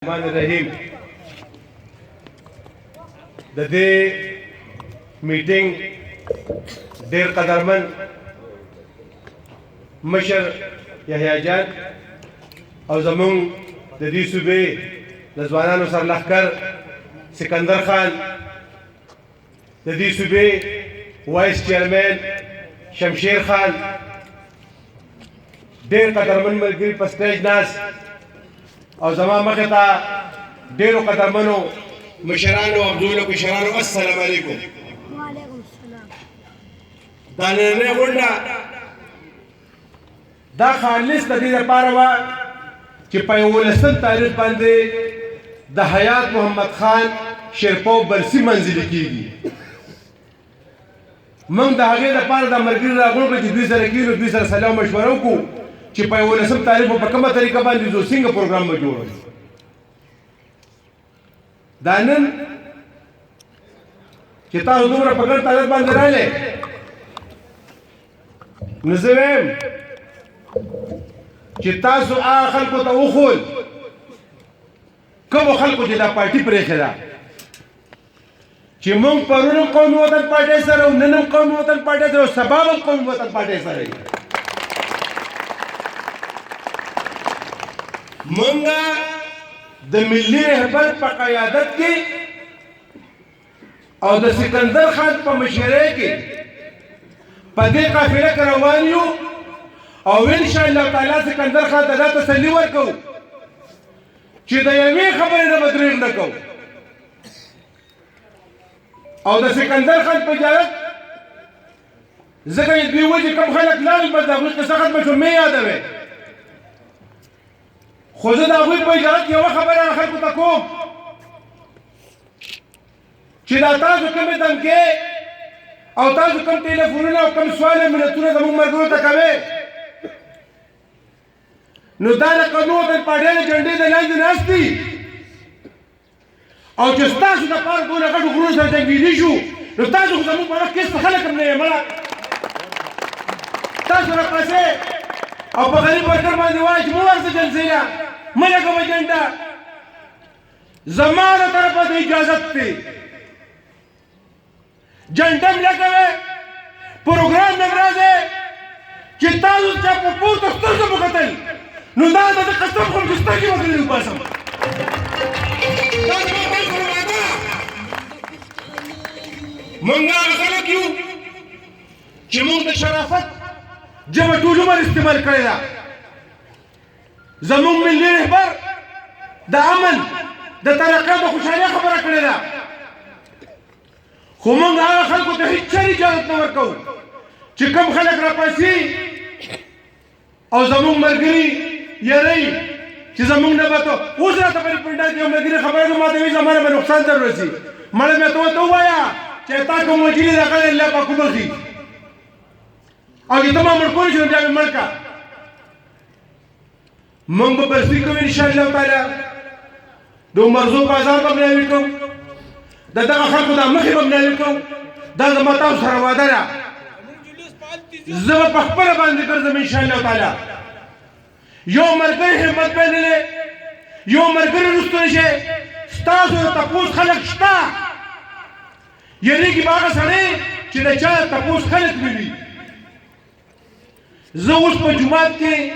الرحمن الرحیم د دې میټینګ ډېر قدرمن مشر یحیی جان او زمونږ د دې صوبې د ځوانانو سرلښکر سکندر خان د دې صوبې وایس چیرمن شمشیر خان ډېر قدرمن ملګري په سټیج ناست او زما مخې ته ډېرو قدرمنو مشرانو او ابزولو کشرانو السلام علیکم. وعلیکم السلام. دا نننۍ غونډه دا خالص د دې لپاره وه چې په 11 تاریخ باندې د حیات محمد خان شیرپو برسي منزلي کېږي. موږ د هغې لپاره د ملګري راغونډ کړو چې دوی سره کېنو، دوی سره سلا مشوره وکړو چې په 11 تاریخ په کومه طریقه باندې ځو، څنګه پروګرام به جوړوو. دا نن چې تاسو دومره په ګڼ تعداد باندې راغلئ، نو زه وایم چې تاسو هغه خلکو ته وښول، کومو خلکو چې دا پارټي پرېښې ده چې موږ پرون هم قومي وطن پارټۍ سره او نن هم قومي وطن پارټۍ سره او سبا هم قومي وطن پارټۍ سره یو. منګه د ملي رهبر په قیادت کې او د سکندر خان په مشرۍ کې په دې قافله کې روان یو او ان شاء الله تعالی سکندر خان ته دا تسلي ورکوو چې د یوې خبرې نه به دریغ نه کوو او د سکندر خان په اجازت ځکه دوی وایي چې کوم خلک لاړل بس د هغوی قصه ختمه شوه، مې یادوئ. خو زه د هغوی په اجازت یوه خبره خلکو ته کوم چې دا تاسو کومې دمکې او تاسو کوم ټلیفونونه او کوم سوال ملتونه زموږ ملګرو ته کوئ، نو دا د قومي وطن پارټۍ د جنډې د لاندې ناست دي او چې ستاسو دپاره دونه غټو غرونو سره جنګېدي شو، نو تاسو خو زموږ په وخت کې هېڅ خلک هم نه یې مړه. تاسو راپاسئ او په غریب ورکر باندې وایئ چې مه ورځه جلسې له مه لګوه جنډه. زما له طرفه د اجازت دی، جنډه هم لګوئ، پروګرام هم راځئ چې تاسو چا په پورته سترګو مو کتل، نو دا به زه قسم خورم چې سترګې به ترې وباسم. دا زما تاسو سره وعده. موږ هغه خلک یو چې موږ د شرافت جمع ټول عمر استعمال کړې ده. زموږ ملي رهبر د امن د ترقۍ د خوشحالۍ خبره کړې ده، خو موږ هغه خلکو ته هېڅ چا اجازت نه ورکوو چې کوم خلک راپاسي او زموږ ملګري یاروي چې زموږ نه به ته اوس راته په پنډه کې یو ملګري خبره ده، ما ته وایي زما نه به نقصان در رسي. مړه مې ته ورته ووایه چې تا کوم وجلي ده هغه الله پاک وبخي او چې ته ما مړ کړی شو نو بیا مې مړ کړه. موږ به برسي کوو انشاءالله تعالی، د عمرزو بازار به ملاوي کوو، د دغه خلکو دا مخې به ملاوي کوو. دا زما تاسو سره وعده ده، زه به په خپله باندې ګرځم انشاءالله تعالی. یو ملګری همت بایللی، یو ملګری رستو نشي، ستاسو د تپوس خلک شته، یېرېږي به هغه سړی چې د چا تپوس خلک نه وي. زه اوس په جومات کې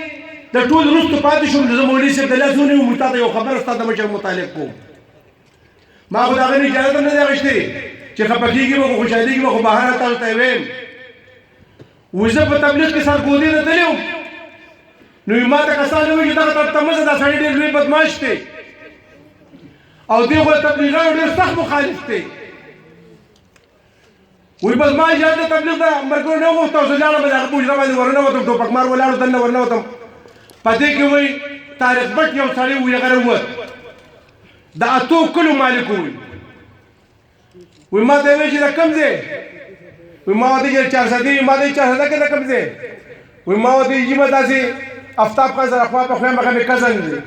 د ټول وروستو پاتې شوم، زه مولوي صاحب د لاس ونیوم، تا ته یو خبره ستا د مشر متعلق کوم. ما خو د هغې نه اجازت هم نه دی اخیستې چې خفه کېږي به خو خوشحالېږي به خو بهر تاسو ته یې ویم. وایي زه په تبلیغ کې سرګودې ته تللی وم، نو ما ته کسان وایي چې دغه طرف ته مه ځه، دا سړی ډېر لوی بدماش دی او دې خو د تبلیغیانو ډېر سخت مخالف دی. وایي بس ما اجازه د تبلیغ د ملګرو نه وغوښته او زه لاړم، د هغه په حجره باندې ورنه وتم، ټوپکمار ولاړو دننه ورنه وتم. په دې کې وایي طارق بټ یو سړی وایي هغه راووت، د 8 کلو مالک وایي. وایي ما ته یې وایي چې دا کوم ځای؟ وایي ما ورته ویل چارسدې. ما ته یې چارسده کې دا کوم ځای؟ وایي ما ورته ویل جیمه داسې افتاب خان سره خوا په خوا یم، هغه مې کزن دی.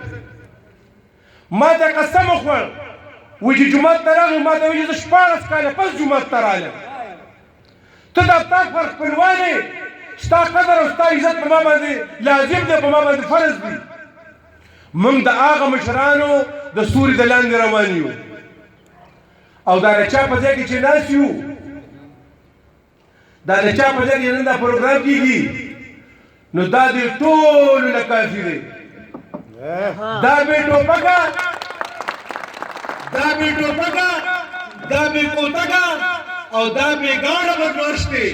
ما ته قسم وخوړ، وایي چې جومات ته راغی، ما ته وایي چې زه 14 کاله پس جومات ته رالم. ته د افتاب پر خپلوان یې، ستا قدر او ستا عزت په ما باندې لازم دی، په ما باندې فرض دی. موږ د هغه مشرانو د سوري د لاندې روان یو او دا د چا په ځای کې چې ناست یو دا د چا په ځای کې نن دا پروګرام کېږي نو دا دې ټولو نه کافي دی دا بې ټوپکه دا بې ټوپکه دا بې کوتکه او دا بې ګاډه بدمعاش دی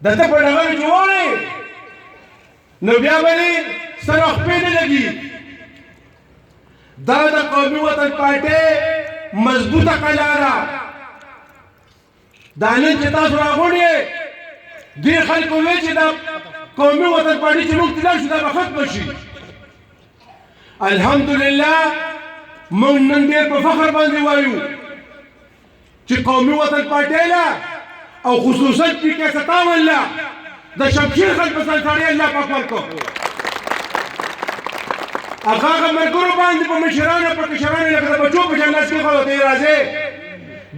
د ده په ډغرو چې وړې نو بیا به دې سر او خپې نه لګي دا د قومي وطن پارټۍ مضبوطه قلعه ده دا نن چې تاسو راغونډ یې دې خلکو وایي چې دا قومي وطن پارټۍ چې موږ تلل شو دا به ختمه شي الحمدلله موږ نن ډېر په فخر باندې وایو چې قومي وطن پارټۍ له او خصوصا پی کے 57 لا د شمشیر خلک په سلطنت الله پاک ورکو هغه مرګرو باندې په مشرانو په کشرانو لکه د بچو په جنازه کې خو ته راځي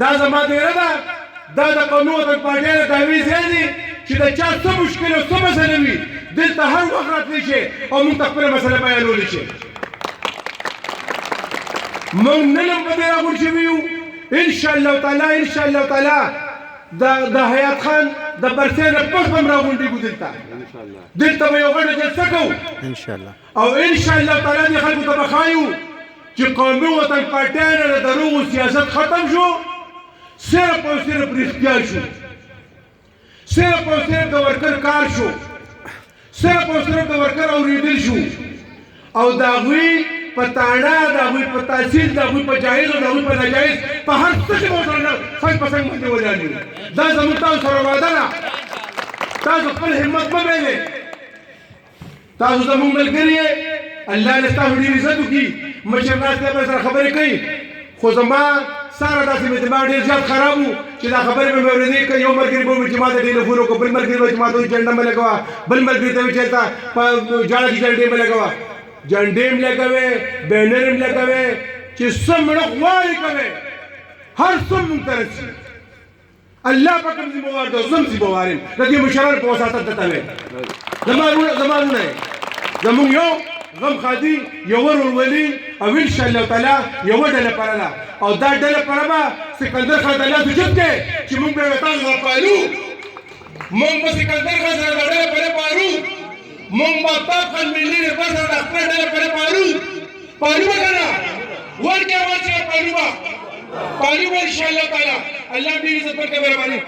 دا زما دیره ده دا د قومي وطن پارټۍ د دعوی ځای دی چې د چا څه مشکل او څه مسله وي دلته هر وخت راتلی شي او موږ ته خپله مسله بیانولی شي موږ نن هم په دې راغونډ شوي یو انشاءالله تعالی د حیات خان د برسې نه پس به هم راغونډېږو دلته به یو غټه جلسه کوو او انشاءالله تعالی دې خلکو ته به ښایو چې قومي وطن پارټیانو د دروغو سیاست ختم شو صرف او صرف رښتیا شو صرف او صرف د ورکر کار شو صرف او صرف د ورکر اورېدل شو او د هغوی په تاڼه د هغوی په تحصیل د هغوی په جایز او د هغوی په ناجایز په هر څه کې به ورسره څنګ په څنګ باندې ولاړ یو دا زموږ تاسو سره وعده ده تاسو خپل همت مه بایلئ تاسو زموږ ملګري یې الله دې ستاسو ډېر عزت وکړي مشر ناست دی به سره خبرې کوي خو زما ساره داسې مې دماغ ډېر زیات خراب و چې دا خبرې مې اورېدې که یو ملګري به ووایي چې ما ته ټېلیفون وکړه بل ملګري به وایي چې ما ته وایي جنډه مه لګوه بل ملګري ته وایي چې هلته په جاړه کې جنډې مه لګوه جنډې هم لګوې بینر هم لګوې چې څه مړه غواړې کوې هر څه مونږ ته رسي الله پاک هم ذمہوار دی زه هم ذمہوار یم د دې مشرانو په وساطت درته ویم زما وروڼه یې زمونږ یو غم خادي یو ورولي او انشاءالله تعالی یوه ډله پره ده او دا ډله پره به سکندر خان ته لاس اوچت کړي چې مونږ به یې تاسو راپالو مونږ به سکندر خان سره د ډله پره پالو مونږ به تاب خان ملي رهبر سره د خپله ډله پره پالو به که نه ورکې اواز چې پالو به انشاءالله تعالی الله ډېر عزت ورکړي مهرباني